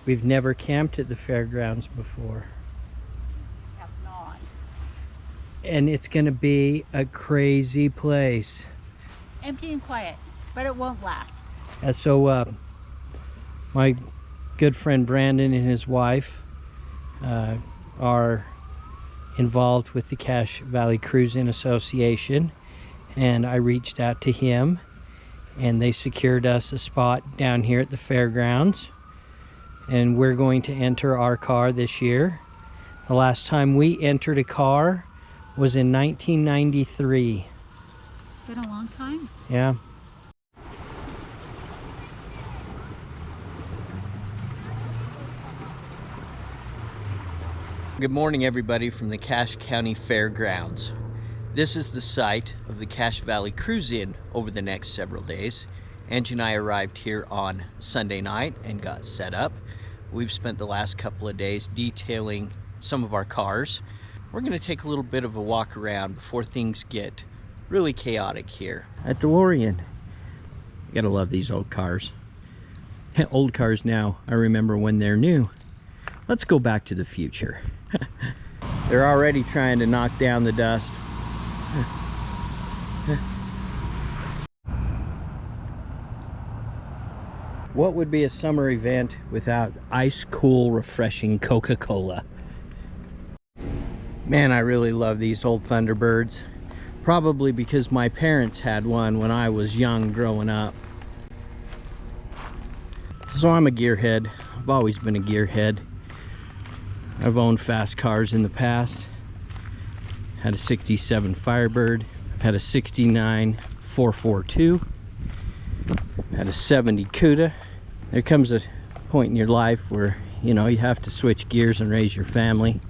We've never camped at the fairgrounds before. Have not. And it's gonna be a crazy place. Empty and quiet, but it won't last. And so my good friend Brandon and his wife are involved with the Cache Valley Cruise-In Association, and I reached out to him and they secured us a spot down here at the fairgrounds, and we're going to enter our car this year. The last time we entered a car was in 1993. It's been a long time. Yeah. Good morning, everybody, from the Cache County Fairgrounds. This is the site of the Cache Valley Cruise-In over the next several days. Angie and I arrived here on Sunday night and got set up. We've spent the last couple of days detailing some of our cars. We're going to take a little bit of a walk around before things get really chaotic here at DeLorean. You gotta love these old cars. Old cars now, I remember when they're new. Let's go back to the future. They're already trying to knock down the dust. What would be a summer event without ice cool, refreshing Coca-Cola? Man, I really love these old Thunderbirds. Probably because my parents had one when I was young growing up. So I'm a gearhead. I've always been a gearhead. I've owned fast cars in the past. Had a 67 Firebird. I've had a 69 442. Had a 70 Cuda. There comes a point in your life where, you know, you have to switch gears and raise your family.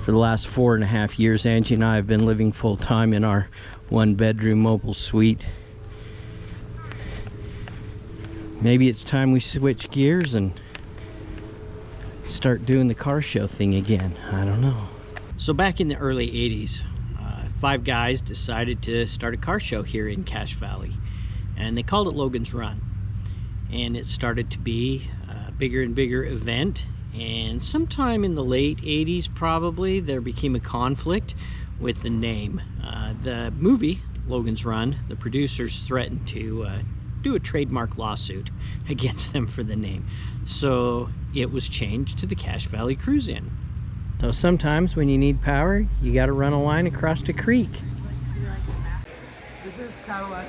For the last 4.5 years, Angie and I have been living full-time in our one-bedroom mobile suite. Maybe it's time we switch gears and start doing the car show thing again. I don't know. So back in the early 80s, 5 guys decided to start a car show here in Cache Valley, and they called it Logan's Run. And it started to be a bigger and bigger event, and sometime in the late 80s probably there became a conflict with the name. The movie Logan's Run, the producers threatened to do a trademark lawsuit against them for the name, so it was changed to the Cache Valley Cruise-In. So sometimes when you need power, you got to run a line across a creek. This is Cadillac.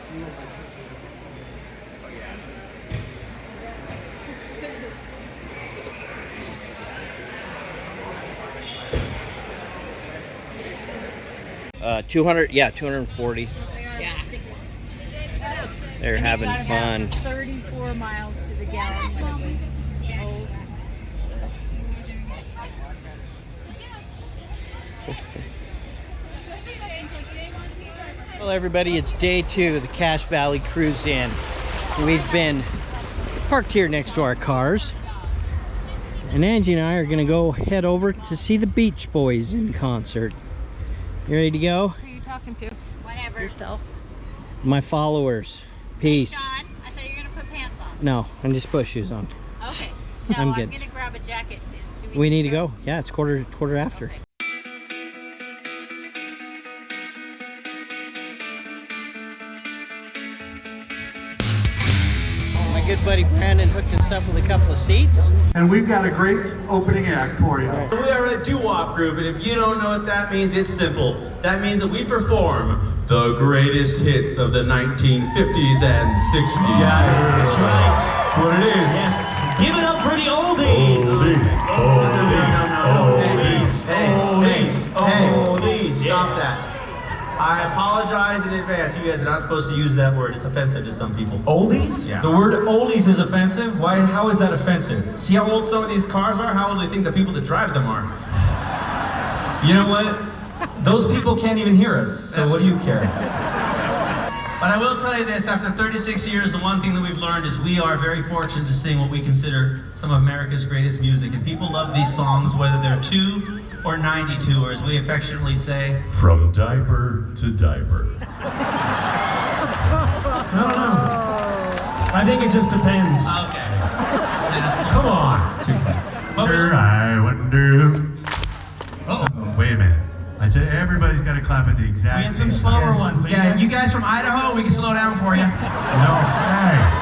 200, yeah, 240. Yeah. They're having fun. 34 miles to the gallon. Oh. Well, everybody, it's day 2 of the Cache Valley Cruise-In. We've been parked here next to our cars, and Angie and I are gonna go head over to see the Beach Boys in concert. You ready to go? Who are you talking to? Whatever. Yourself. My followers. Peace. John, I thought you were gonna put pants on. No, I'm just put shoes on. Okay. No, I'm I'm good. gonna grab a jacket. Do We need to go. Yeah, it's quarter after. Okay. My good buddy Brandon hooked us up with a couple of seats. And we've got a great opening act for you. We are a doo-wop group, and if you don't know what that means, it's simple. That means that we perform the greatest hits of the 1950s and 60s. Yeah, that's right. That's what it is. Yes. Give it up for the oldies. Hey, stop that. I apologize in advance. You guys are not supposed to use that word. It's offensive to some people. Oldies? Yeah. The word oldies is offensive? Why? How is that offensive? See how old some of these cars are? How old do you think the people that drive them are? You know what? Those people can't even hear us, so That's what do you care? But I will tell you this, after 36 years, the one thing that we've learned is we are very fortunate to sing what we consider some of America's greatest music. And people love these songs, whether they're 2 or 92, or as we affectionately say, from diaper to diaper. I don't know. I think it just depends. okay. That's the Come on. I wonder. Oh, wait a minute. I said everybody's got to clap at the We exact had same some slower time. ones. Yeah, you guys from Idaho, we can slow down for you. No, hey.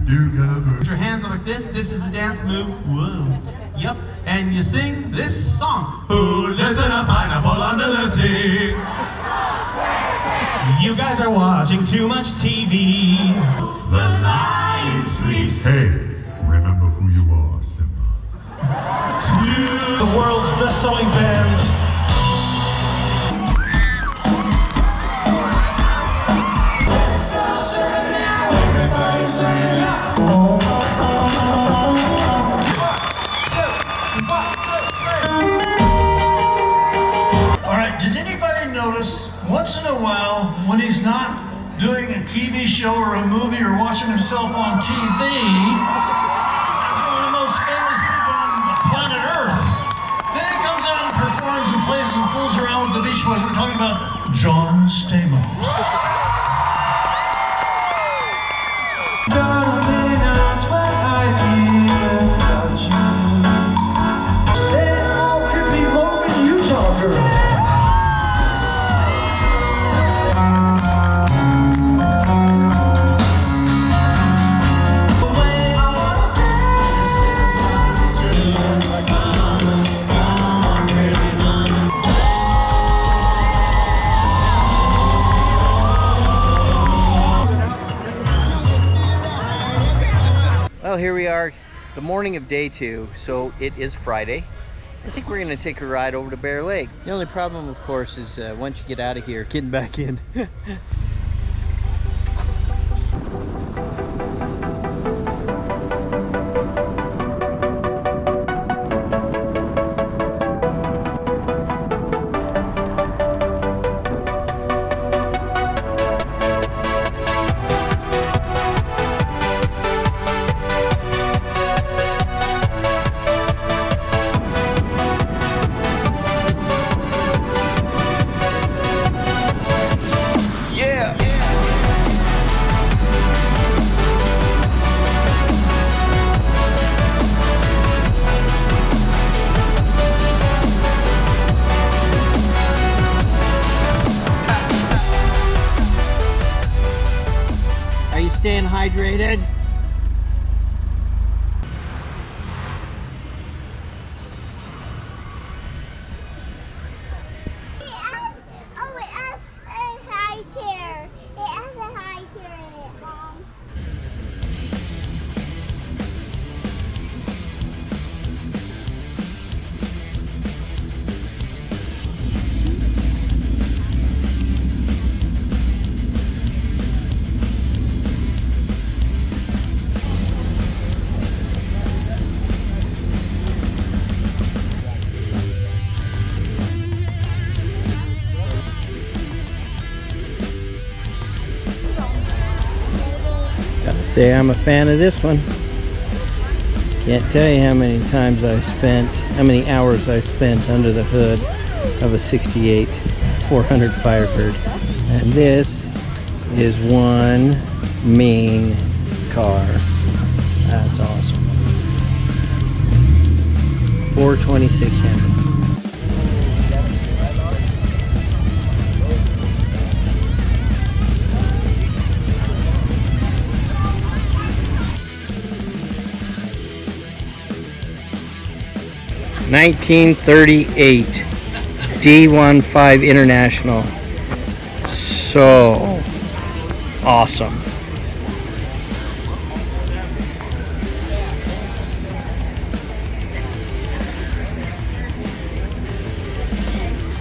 Do cover. Put your hands up like this. This is the dance move. Whoa. Yep. And you sing this song. Who lives in a pineapple under the sea? You guys are watching too much TV. The lion sleeps. Hey, remember who you are, Simba. The world's best-selling bands. All right, did anybody notice once in a while when he's not doing a TV show or a movie or watching himself on TV, he's one of the most famous people on planet Earth. Then he comes out and performs and plays and fools around with the Beach Boys. We're talking about John Stamos. Well, here we are, the morning of day 2, so it is Friday. I think we're gonna take a ride over to Bear Lake. The only problem, of course, is once you get out of here, getting back in. Are you staying hydrated? Oh, it has a high chair. It has a high chair in it, Mom. Gotta say I'm a fan of this one. Can't tell you how many times how many hours I spent under the hood of a 68 400 Firebird. And this is one mean car. That's awesome. 426 Hemi. $1938 D15 International. So awesome.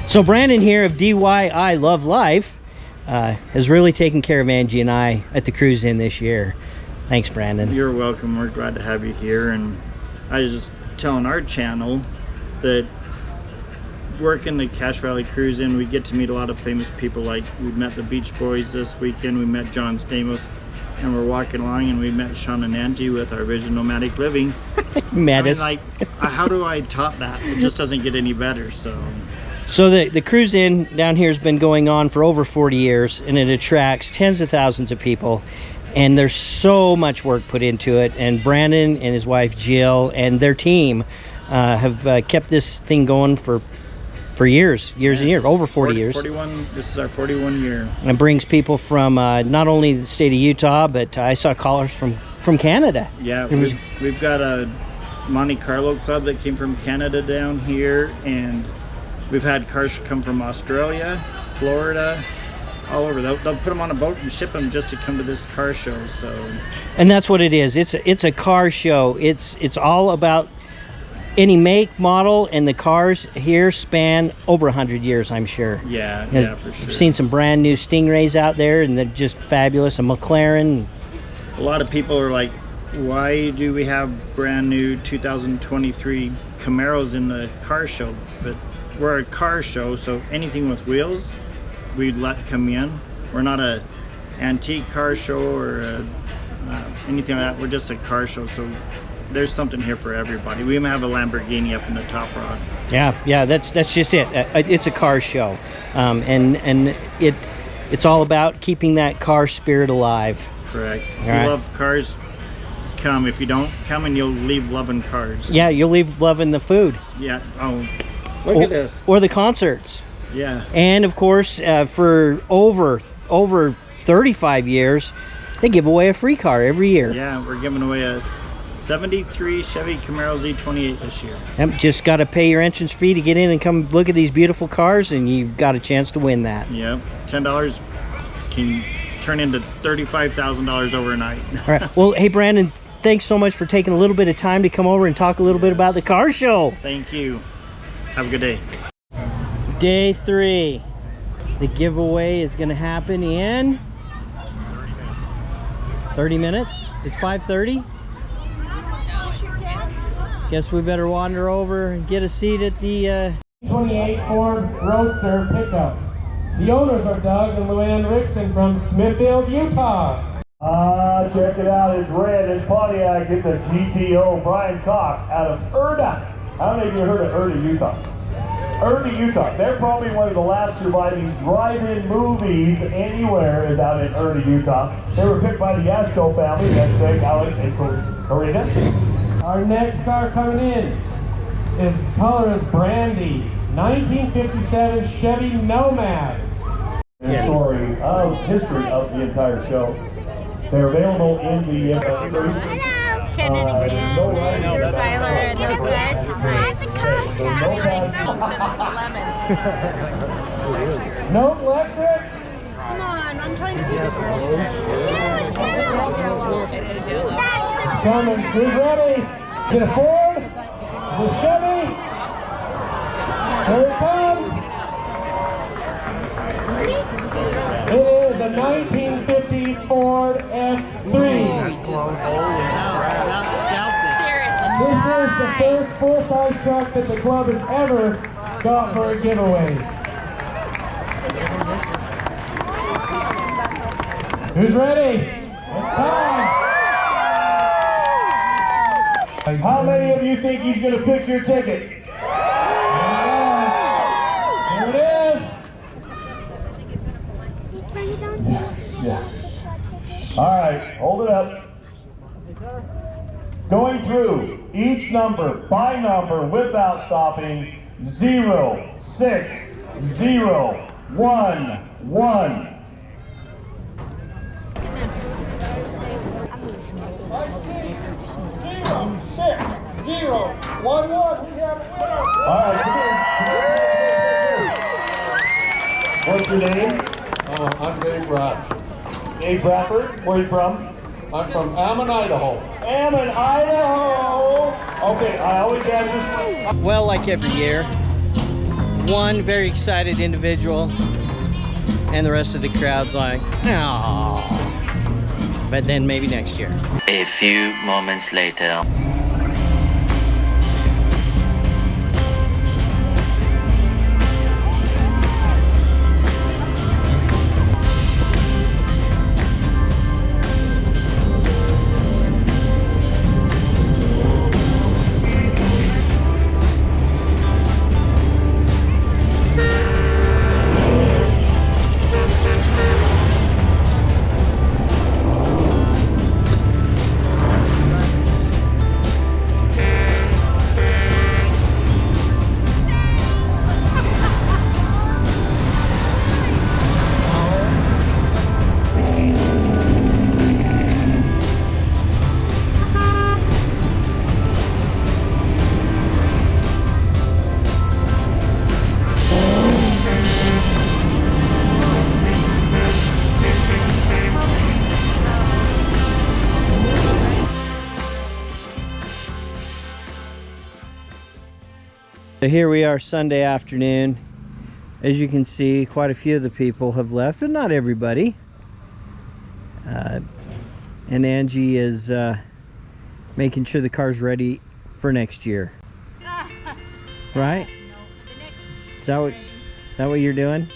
So Brandon here of DIY Love Life has really taken care of Angie and I at the cruise in this year. Thanks, Brandon. You're welcome. We're glad to have you here. And I was just telling our channel that working the Cache Valley Cruise In, we get to meet a lot of famous people. Like we met the Beach Boys this weekend, we met John Stamos, and we're walking along and we met Sean and Angie with our vision Nomadic Living. Met us. Like, how do I top that? It just doesn't get any better. So the cruise in down here has been going on for over 40 years, and it attracts tens of thousands of people. and there's so much work put into it. And Brandon and his wife Jill and their team have kept this thing going for years and years, over 40 years. 41. This is our 41 year. And it brings people from not only the state of Utah, but I saw callers from Canada. Yeah, we've got a Monte Carlo club that came from Canada down here, and we've had cars come from Australia, Florida, all over. They'll put them on a boat and ship them just to come to this car show. So, and that's what it is. It's a car show. It's all about any make, model, and the cars here span over 100 years, I'm sure. Yeah, for sure. I've seen some brand new Stingrays out there, and they're just fabulous. A McLaren. A lot of people are like, why do we have brand new 2023 Camaros in the car show? But we're a car show, so anything with wheels we'd let come in. We're not a antique car show or anything like that. We're just a car show, so there's something here for everybody. We even have a Lamborghini up in the top rod. Yeah, that's just it. It's a car show, and it's all about keeping that car spirit alive. Correct. If you love cars, come. If you don't come, and you'll leave loving cars. Yeah, you'll leave loving the food. Yeah. Oh, look at this. Or the concerts. Yeah. And of course, for over 35 years, they give away a free car every year. Yeah, we're giving away a 73 Chevy Camaro Z28 this year. Yep, just got to pay your entrance fee to get in and come look at these beautiful cars, and you've got a chance to win that. Yep, $10 can turn into $35,000 overnight. All right. Well, hey, Brandon, thanks so much for taking a little bit of time to come over and talk a little bit about the car show. Thank you. Have a good day. Day 3. The giveaway is going to happen in 30 minutes. It's 5:30. Guess we better wander over and get a seat at the 28 Ford Roadster pickup. The owners are Doug and Luann Rickson from Smithfield, Utah. Check it out. It's red. It's Pontiac. It's a GTO. Brian Cox out of Erda. How many of you heard of Erda, Utah? Erda, Utah. They're probably one of the last surviving drive-in movies anywhere is out in Erda, Utah. They were picked by the Yasco family. That's Greg, Alex, and Karina. Our next car coming in is color is brandy, 1957 Chevy Nomad. The story of history of the entire show. They're available in the Hello. Kennedy and Tyler and those guys. At the car shop. No electric? Come on, I'm trying to do this. Let's go. Coming. Who's ready? Is it a Ford? Is it a Chevy? Here it comes. It is a 1950 Ford F3. This is the first full-size truck that the club has ever got for a giveaway. Who's ready? It's time. How many of you think he's going to pick your ticket? Here it is. So you don't Yeah. All right, hold it up. Going through each number by number without stopping. 0, 6, 0, 1, 1. All right, come here. What's your name? I'm Dave Rock. Dave Bradford. Where are you from? I'm from Ammon, Idaho. Ammon, Idaho. Okay, I always ask this. Well, like every year, one very excited individual and the rest of the crowd's like, oh. But then maybe next year. A few moments later. So here we are Sunday afternoon. As you can see, quite a few of the people have left, but not everybody. And Angie is making sure the car's ready for next year. Right? Is that what you're doing?